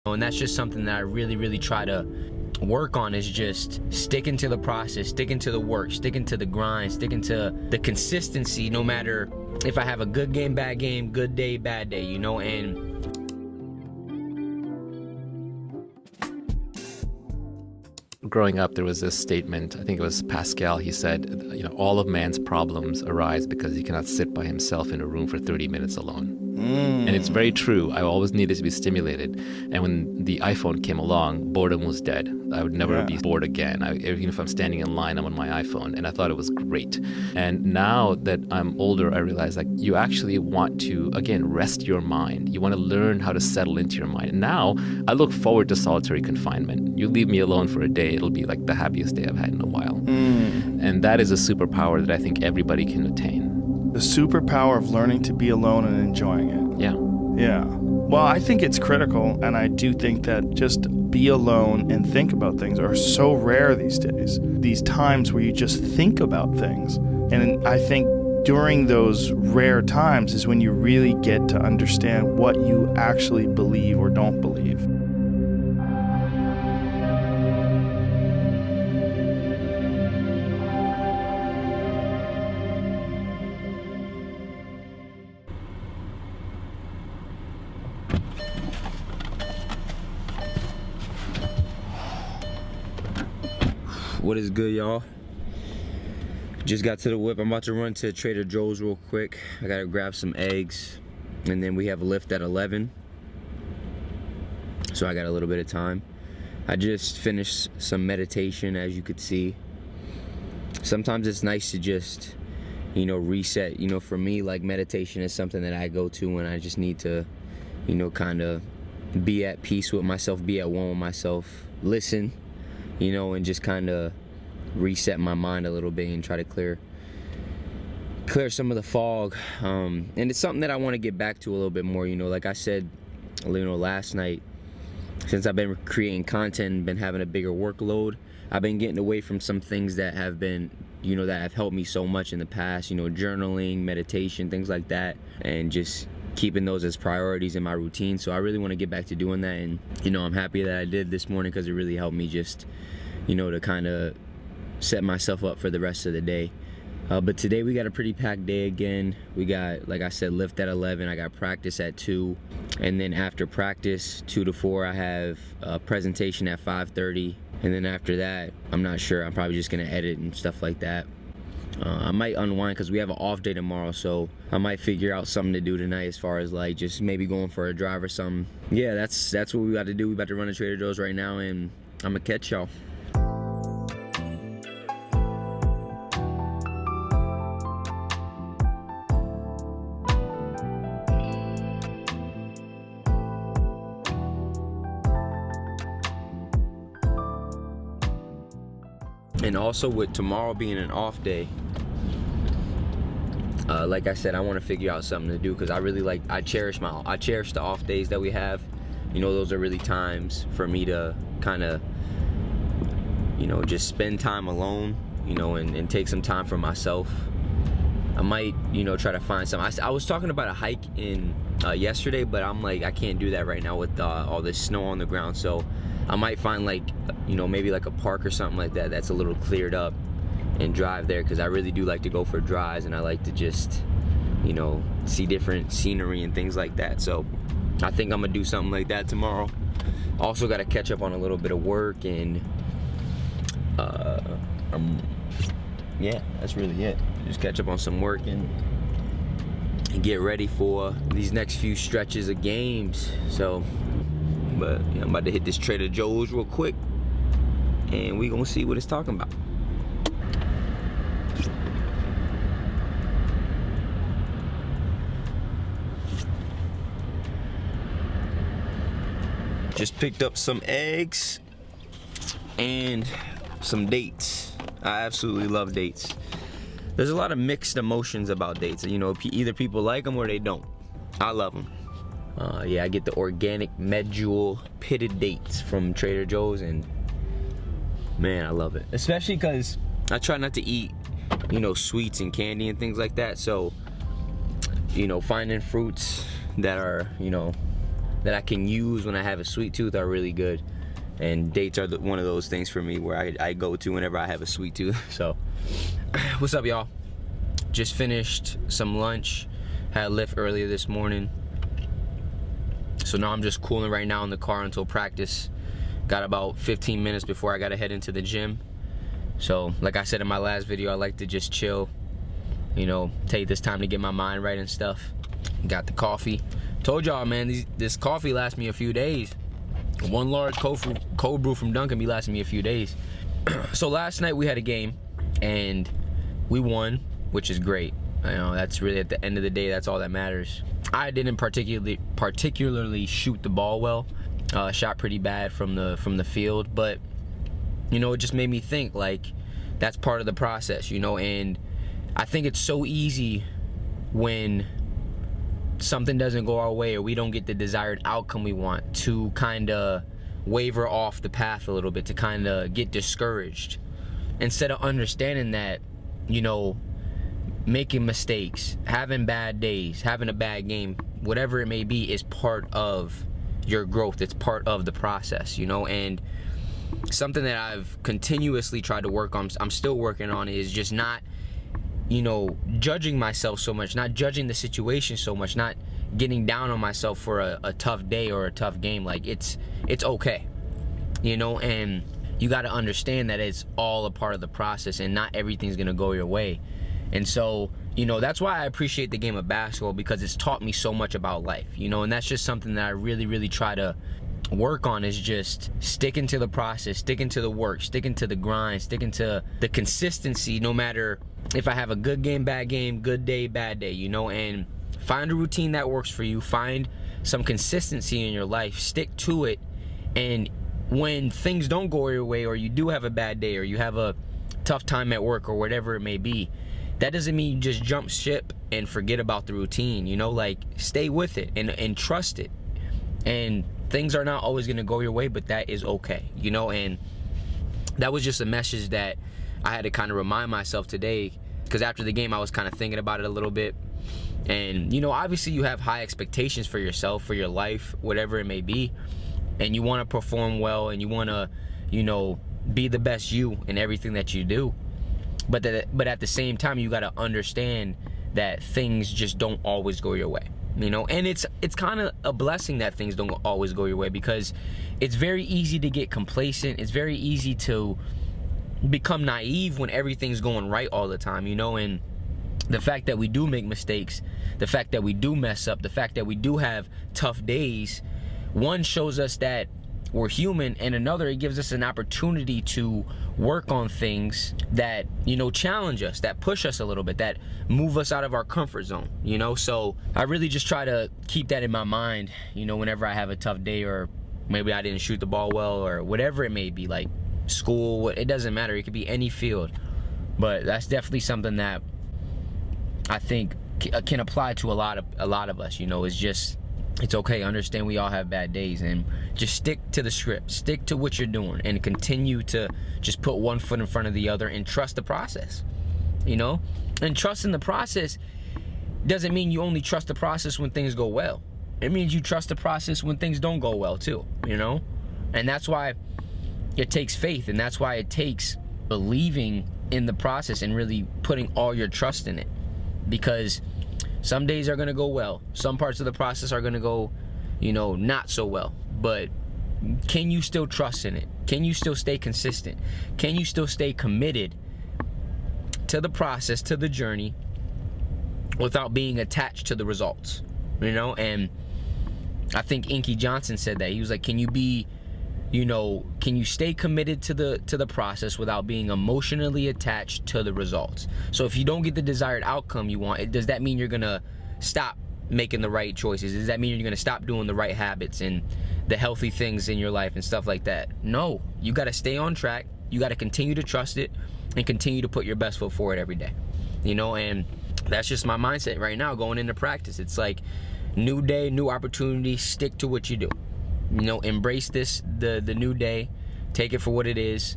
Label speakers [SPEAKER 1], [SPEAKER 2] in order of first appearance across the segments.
[SPEAKER 1] And that's just something that I really try to work on, is just sticking to the process, sticking to the work, sticking to the grind, sticking to the consistency, no matter if I have a good game, bad game, good day, bad day, you know. And
[SPEAKER 2] growing up, there was this statement, I think it was Pascal, he said, all of man's problems arise because he cannot sit by himself in a room for 30 minutes alone. And it's very true. I always needed to be stimulated. And when the iPhone came along, boredom was dead. I would never be bored again. Even if I'm standing in line, I'm on my iPhone. And I thought it was great. And now that I'm older, I realize like you actually want to, again, rest your mind. You want to learn how to settle into your mind. And now I look forward to solitary confinement. You leave me alone for a day, it'll be like the happiest day I've had in a while. And that is a superpower that I think everybody can attain.
[SPEAKER 3] The superpower of learning to be alone and enjoying it.
[SPEAKER 2] Yeah.
[SPEAKER 3] Yeah. Well, I think it's critical, and I do think that just be alone and think about things are so rare these days. These times where you just think about things. And I think during those rare times is when you really get to understand what you actually believe or don't believe.
[SPEAKER 1] what is good, y'all? Just got to the whip. I'm about to run to Trader Joe's real quick. I gotta grab some eggs, and then we have a lift at 11, so I got a little bit of time. I just finished some meditation, as you could see. Sometimes it's nice to just, reset. For me, like, meditation is something that I go to when I just need to, kind of be at peace with myself, be at one with myself, listen, and just kind of reset my mind a little bit and try to clear some of the fog. And it's something that I want to get back to a little bit more. Like I said, last night, since I've been creating content and been having a bigger workload, I've been getting away from some things that have been, that have helped me so much in the past, journaling, meditation, things like that, and just keeping those as priorities in my routine. So I really want to get back to doing that, and I'm happy that I did this morning, because it really helped me just, to kind of set myself up for the rest of the day. But today we got a pretty packed day again. We got, like I said, lift at 11. I got practice at 2. And then after practice, 2 to 4, I have a presentation at 5:30. And then after that, I'm not sure. I'm probably just going to edit and stuff like that. I might unwind because we have an off day tomorrow. So I might figure out something to do tonight, as far as like just maybe going for a drive or something. Yeah, that's what we got to do. We about to run to Trader Joe's right now, and I'm going to catch y'all. And also, with tomorrow being an off day, like I said, I want to figure out something to do, because I cherish the off days that we have. Those are really times for me to kind of, just spend time alone, and take some time for myself. I might, try to find something. I was talking about a hike in yesterday, but I'm like, I can't do that right now with all this snow on the ground. So I might find maybe like a park or something like that that's a little cleared up, and drive there, because I really do like to go for drives, and I like to just, see different scenery and things like that. So I think I'm gonna do something like that tomorrow. Also got to catch up on a little bit of work, and yeah, that's really it. Just catch up on some work and get ready for these next few stretches of games. So, but yeah, I'm about to hit this Trader Joe's real quick, and we gonna see what it's talking about. Just picked up some eggs and some dates. I absolutely love dates. There's a lot of mixed emotions about dates. Either people like them or they don't. I love them. Yeah, I get the organic medjool pitted dates from Trader Joe's, and man, I love it. Especially because I try not to eat, sweets and candy and things like that. So, finding fruits that are, that I can use when I have a sweet tooth are really good. And dates are one of those things for me where I go to whenever I have a sweet tooth. So, what's up, y'all? Just finished some lunch. Had a lift earlier this morning. So now I'm just cooling right now in the car until practice. Got about 15 minutes before I gotta head into the gym. So, like I said in my last video, I like to just chill. You know, take this time to get my mind right and stuff. Got the coffee. Told y'all, man, this coffee lasts me a few days. One large cold brew from Dunkin' be lasting me a few days. So last night we had a game and we won, which is great. You know, that's really, at the end of the day, that's all that matters. I didn't particularly shoot the ball well. Shot pretty bad from the field, but you know, it just made me think, like, that's part of the process, you know. And I think it's so easy when something doesn't go our way or we don't get the desired outcome we want to kind of waver off the path a little bit, to kind of get discouraged, instead of understanding that, you know, making mistakes, having bad days, having a bad game, whatever it may be, is part of your growth. It's part of the process, you know. And something that I've continuously tried to work on, I'm still working on, is just not, you know, judging myself so much, not judging the situation so much, not getting down on myself for a tough day or a tough game. Like, it's okay, you know. And you got to understand that it's all a part of the process and not everything's gonna go your way. And so, you know, that's why I appreciate the game of basketball, because it's taught me so much about life, you know. And that's just something that I really try to work on, is just sticking to the process, sticking to the work, sticking to the grind, sticking to the consistency, no matter if I have a good game, bad game, good day, bad day, you know. And find a routine that works for you. Find some consistency in your life. Stick to it. And when things don't go your way, or you do have a bad day, or you have a tough time at work, or whatever it may be, that doesn't mean you just jump ship and forget about the routine, you know. Like, stay with it and trust it. And things are not always going to go your way, but that is okay, you know. And that was just a message that I had to kind of remind myself today, because after the game I was kind of thinking about it a little bit. And, you know, obviously you have high expectations for yourself, for your life, whatever it may be, and you want to perform well, and you want to, you know, be the best you in everything that you do. But at the same time, you got to understand that things just don't always go your way, you know. And it's kind of a blessing that things don't always go your way, because it's very easy to get complacent. It's very easy to become naive when everything's going right all the time, you know. And the fact that we do make mistakes, the fact that we do mess up, the fact that we do have tough days, one, shows us that we're human, and another, it gives us an opportunity to work on things that, you know, challenge us, that push us a little bit, that move us out of our comfort zone, you know. So I really just try to keep that in my mind, you know, whenever I have a tough day, or maybe I didn't shoot the ball well, or whatever it may be, like school, it doesn't matter, it could be any field. But that's definitely something that I think can apply to a lot of us, you know. It's just, it's okay. Understand we all have bad days, and just stick to the script, stick to what you're doing, and continue to just put one foot in front of the other, and trust the process, you know. And trusting the process doesn't mean you only trust the process when things go well. It means you trust the process when things don't go well too, you know. And that's why it takes faith, and that's why it takes believing in the process and really putting all your trust in it, because some days are going to go well. Some parts of the process are going to go, you know, not so well. But can you still trust in it? Can you still stay consistent? Can you still stay committed to the process, to the journey, without being attached to the results? You know, and I think Inky Johnson said that. He was like, can you be, you know, can you stay committed to the process without being emotionally attached to the results? So if you don't get the desired outcome you want, does that mean you're gonna stop making the right choices? Does that mean you're gonna stop doing the right habits and the healthy things in your life and stuff like that? No, you gotta stay on track. You gotta continue to trust it and continue to put your best foot forward every day, you know. And that's just my mindset right now going into practice. It's like, new day, new opportunity, stick to what you do. You know, embrace the new day, take it for what it is.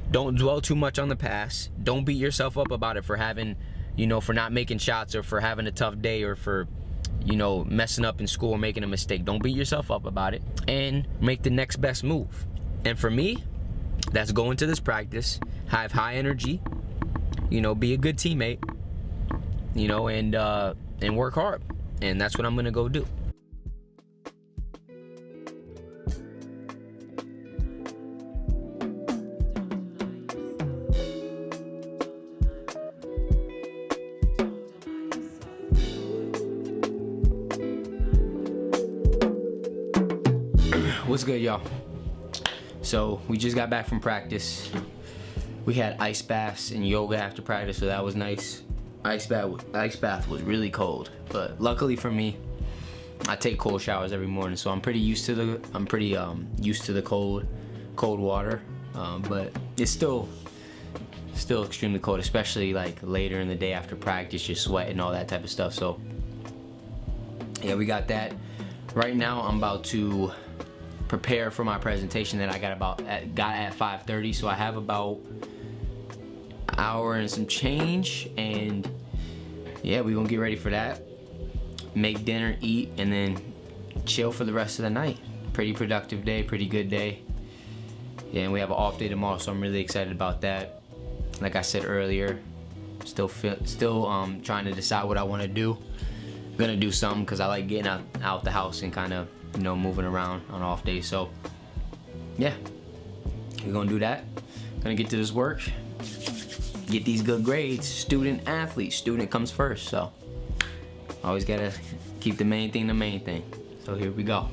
[SPEAKER 1] Don't dwell too much on the past. Don't beat yourself up about it for having, you know, for not making shots, or for having a tough day, or for messing up in school or making a mistake. Don't beat yourself up about it and make the next best move. And for me, that's go into this practice, have high energy, be a good teammate, and work hard. And that's what I'm gonna go do. What's good, y'all? So we just got back from practice. We had ice baths and yoga after practice, so that was nice. Ice bath was really cold, but luckily for me, I take cold showers every morning, so I'm pretty used to the cold water. But it's still extremely cold, especially like later in the day after practice, you're sweating and all that type of stuff. So yeah, we got that. Right now, I'm about to prepare for my presentation that I got at 5:30. So I have about an hour and some change, and yeah, we're gonna get ready for that. Make dinner, eat, and then chill for the rest of the night. Pretty productive day, pretty good day. Yeah, and we have an off day tomorrow, so I'm really excited about that. Like I said earlier, still trying to decide what I want to do. I'm gonna do something because I like getting out the house and kind of moving around on off days. So yeah, we're gonna do that. Gonna get to this work, get these good grades. Student comes first, so always gotta keep the main thing the main thing. So here we go.